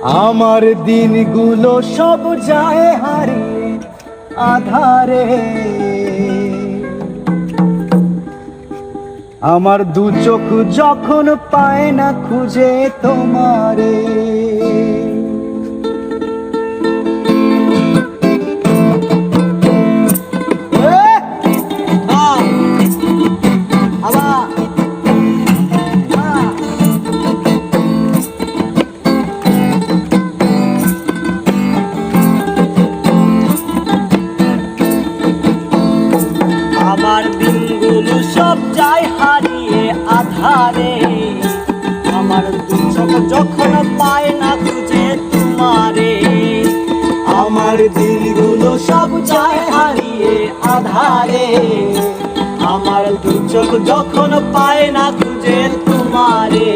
আমার দিনগুলো সব যায় হারিয়ে আধারে, আমার দু চোখ যখন পায় না খুঁজে তোমারে। আমার দিনগুলো সব যায় হারিয়ে আধারে, আমার দু চোখ যখন পায় না খুঁজে তোমারে। আমার দিনগুলো সব যায় হারিয়ে আধারে, আমার দু চোখ যখন পায় না খুঁজে তোমারে।